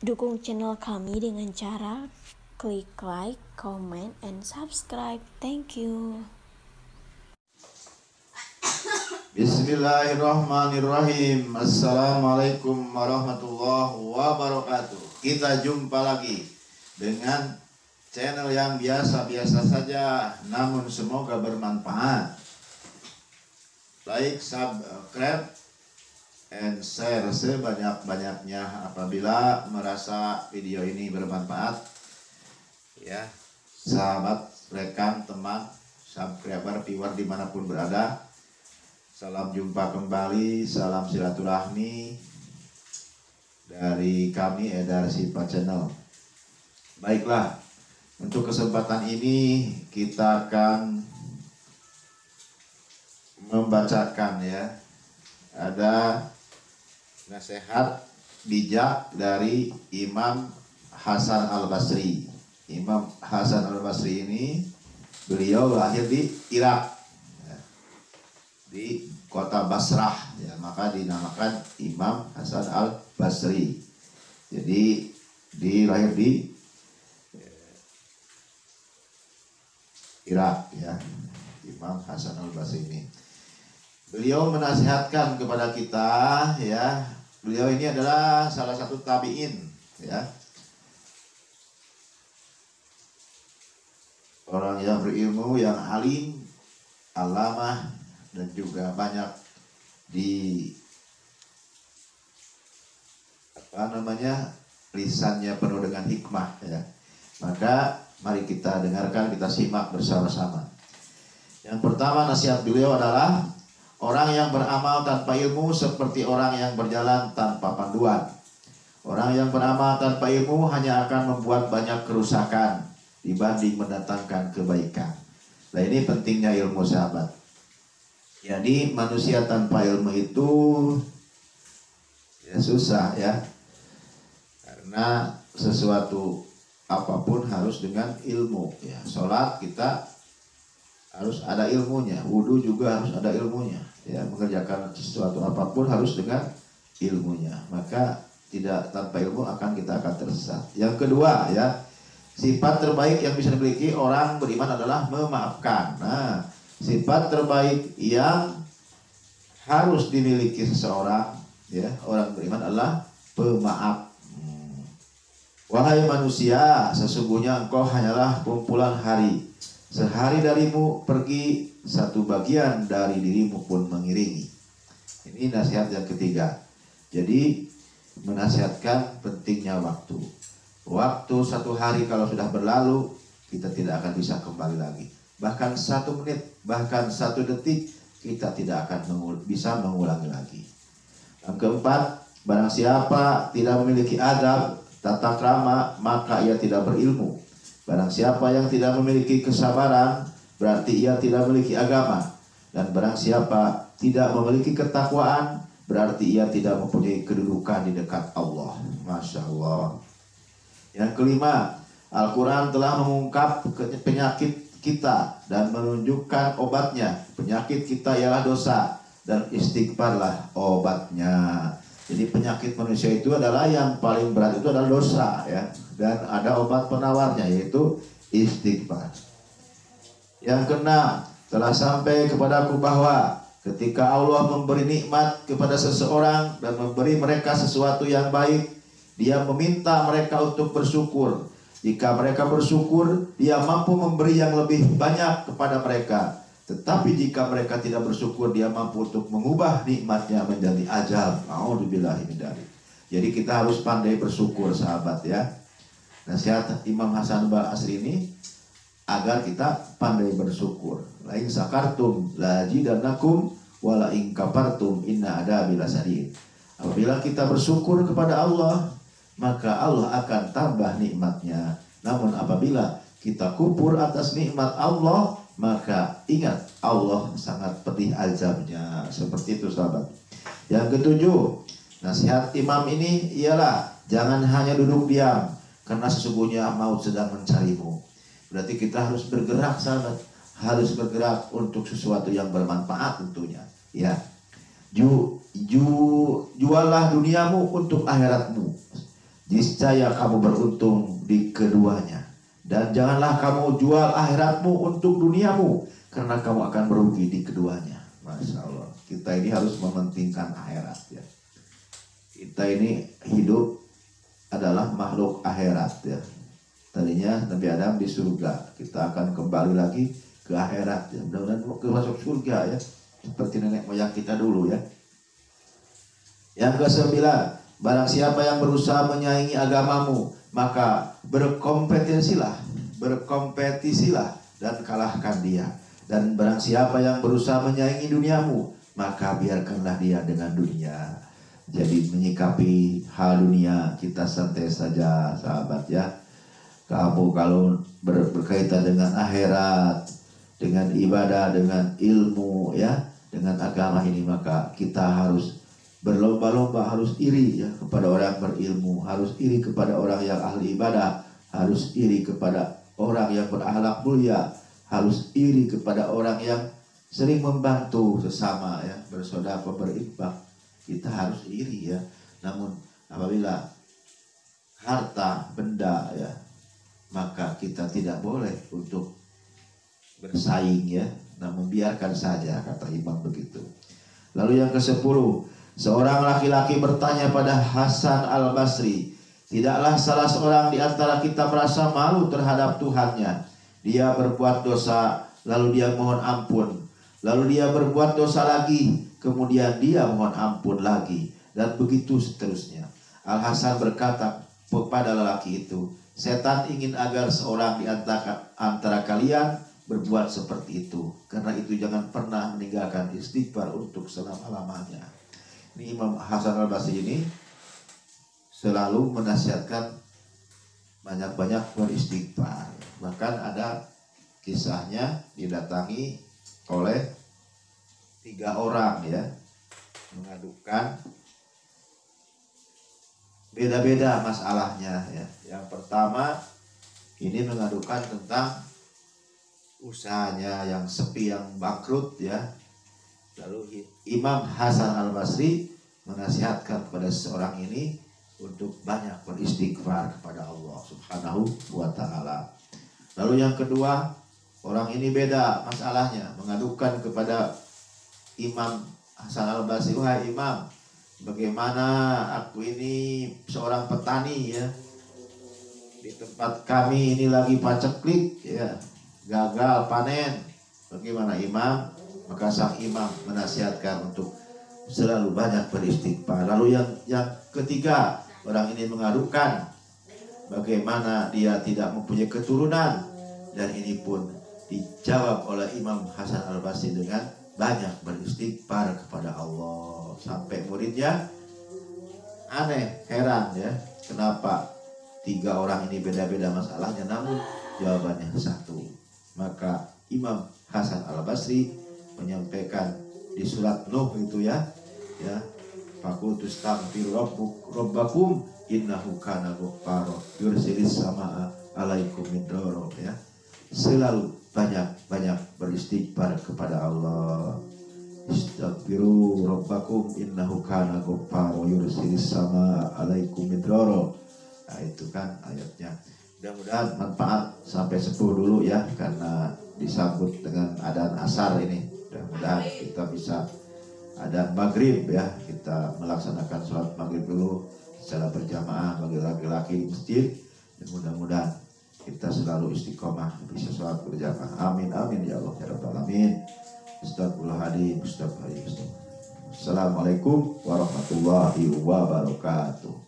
Dukung channel kami dengan cara klik like, comment, and subscribe. Thank you. Bismillahirrahmanirrahim. Assalamualaikum warahmatullahi wabarakatuh. Kita jumpa lagi dengan channel yang biasa-biasa saja, namun semoga bermanfaat. Like, subscribe, and share sebanyak-banyaknya apabila merasa video ini bermanfaat. Ya, sahabat, rekan, teman, subscriber, viewer dimanapun berada, salam jumpa kembali, salam silaturahmi dari kami Edar Sipa Channel. Baiklah, untuk kesempatan ini kita akan membacakan ada nasihat bijak dari Imam Hasan Al-Basri. Imam Hasan Al-Basri ini beliau lahir di Irak, di kota Basrah, maka dinamakan Imam Hasan Al-Basri. Jadi lahir di Irak, Imam Hasan Al-Basri ini. Beliau menasihatkan kepada kita, beliau ini adalah salah satu tabi'in, orang yang berilmu, yang alim, alamah, dan juga banyak lisannya penuh dengan hikmah, Maka mari kita dengarkan, kita simak bersama-sama. Yang pertama, nasihat beliau adalah orang yang beramal tanpa ilmu seperti orang yang berjalan tanpa panduan. Orang yang beramal tanpa ilmu hanya akan membuat banyak kerusakan dibanding mendatangkan kebaikan. Nah, ini pentingnya ilmu, sahabat. Jadi manusia tanpa ilmu itu susah, karena sesuatu apapun harus dengan ilmu. Sholat kita harus ada ilmunya, wudhu juga harus ada ilmunya, mengerjakan sesuatu apapun harus dengan ilmunya. Maka tidak, tanpa ilmu kita akan tersesat. Yang kedua, sifat terbaik yang bisa dimiliki orang beriman adalah memaafkan. Nah, sifat terbaik yang harus dimiliki seseorang, orang beriman adalah pemaaf. Wahai manusia, sesungguhnya engkau hanyalah kumpulan hari. Sehari darimu pergi, satu bagian dari dirimu pun mengiringi. Ini nasihat yang ketiga. Jadi menasihatkan pentingnya waktu. Waktu satu hari kalau sudah berlalu, kita tidak akan bisa kembali lagi. Bahkan 1 menit, bahkan 1 detik, kita tidak akan bisa mengulangi lagi. Yang keempat, barang siapa tidak memiliki adab, tata krama, maka ia tidak berilmu. Barang siapa yang tidak memiliki kesabaran, berarti ia tidak memiliki agama. Dan barang siapa tidak memiliki ketakwaan, berarti ia tidak mempunyai kedudukan di dekat Allah. Masya Allah. Yang kelima, Al-Quran telah mengungkap penyakit kita dan menunjukkan obatnya. Penyakit kita ialah dosa, dan istighfarlah obatnya. Jadi penyakit manusia itu adalah, yang paling berat itu adalah dosa, dan ada obat penawarnya, yaitu istighfar. Yang keenam, telah sampai kepadaku bahwa ketika Allah memberi nikmat kepada seseorang dan memberi mereka sesuatu yang baik, Dia meminta mereka untuk bersyukur. Jika mereka bersyukur, Dia mampu memberi yang lebih banyak kepada mereka. Tetapi jika mereka tidak bersyukur, Dia mampu untuk mengubah nikmatnya menjadi azab. A'udzubillahi min dzalik. Jadi kita harus pandai bersyukur, sahabat, Nasihat Imam Hasan Al-Basri ini agar kita pandai bersyukur. La in sakartum la azidannakum wa la in kafartum inna adzabi lasadid. Apabila kita bersyukur kepada Allah, maka Allah akan tambah nikmatnya. Namun apabila kita kufur atas nikmat Allah, maka ingat, Allah sangat pedih azabnya. Seperti itu, sahabat. Yang ketujuh, nasihat imam ini ialah jangan hanya duduk diam, karena sesungguhnya maut sedang mencarimu. Berarti kita harus bergerak, sahabat. Harus bergerak untuk sesuatu yang bermanfaat tentunya. Juallah duniamu untuk akhiratmu. niscaya kamu beruntung di keduanya. Dan janganlah kamu jual akhiratmu untuk duniamu, karena kamu akan merugi di keduanya. Masya Allah, kita ini harus mementingkan akhirat ya. Kita ini hidup adalah makhluk akhirat ya. Tadinya Nabi Adam di surga, kita akan kembali lagi ke akhirat ya. Mudah-mudahan masuk surga ya, seperti nenek moyang kita dulu ya. Yang ke-9, barang siapa yang berusaha menyaingi agamamu, maka berkompetisilah dan kalahkan dia. Dan barang siapa yang berusaha menyaingi duniamu, maka biarkanlah dia dengan dunia. Jadi menyikapi hal dunia kita santai saja sahabat ya. Kamu kalau berkaitan dengan akhirat, dengan ibadah, dengan ilmu ya, dengan agama ini, maka kita harus berlomba-lomba, harus iri ya kepada orang berilmu, harus iri kepada orang yang ahli ibadah, harus iri kepada orang yang berakhlak mulia, harus iri kepada orang yang sering membantu sesama ya, bersedekah, berinfak. Kita harus iri ya. Namun apabila harta benda ya, maka kita tidak boleh untuk bersaing ya, namun biarkan saja, kata Imam begitu. Lalu yang ke-10, seorang laki-laki bertanya pada Hasan al-Basri, tidaklah salah seorang di antara kita merasa malu terhadap Tuhannya. Dia berbuat dosa, lalu dia mohon ampun. Lalu dia berbuat dosa lagi, kemudian dia mohon ampun lagi. Dan begitu seterusnya. Al-Hasan berkata kepada lelaki itu, setan ingin agar seorang di antara kalian berbuat seperti itu. Karena itu jangan pernah meninggalkan istighfar untuk selama-lamanya. Ini Imam Hasan al-Basri ini selalu menasihatkan banyak-banyak beristighfar. Bahkan ada kisahnya didatangi oleh 3 orang ya, mengadukan beda-beda masalahnya ya. Yang pertama ini mengadukan tentang usahanya yang sepi, yang bangkrut ya. Lalu Imam Hasan al-Basri menasihatkan kepada seorang ini untuk banyak beristighfar kepada Allah Subhanahu wa ta'ala. Lalu yang kedua, orang ini beda masalahnya, mengadukan kepada Imam Hasan al-Basri, wahai Imam, bagaimana aku ini seorang petani ya, di tempat kami ini lagi paceklik ya, gagal panen. Bagaimana Imam? Maka sang imam menasihatkan untuk selalu banyak beristighfar. Lalu yang ketiga, orang ini mengadukan bagaimana dia tidak mempunyai keturunan, dan ini pun dijawab oleh Imam Hasan al-Basri dengan banyak beristighfar kepada Allah. Sampai muridnya aneh, heran ya, kenapa 3 orang ini beda-beda masalahnya, namun jawabannya satu. Maka Imam Hasan al-Basri menyampaikan di surat Nuh itu ya, faqultu astaghfiru rabbakum innahu kana ghaffara yursilis samaa alaikum midrara ya. Selalu banyak beristighfar kepada Allah. Astaghfiru rabbakum innahu kana ghaffara yursilis samaa alaikum midrara. Nah, itu kan ayatnya. Mudah-mudahan manfaat. Sampai 10 dulu ya, karena disambut dengan adzan asar ini. Mudah-mudahan kita bisa adzan maghrib ya, kita melaksanakan sholat maghrib dulu secara berjamaah bagi laki-laki di masjid. Dan mudah-mudahan kita selalu istiqomah bisa sholat berjamaah. Amin amin ya Allah ya Rabbal alamin. Astagfirullahaladzim. Assalamualaikum warahmatullahi wabarakatuh.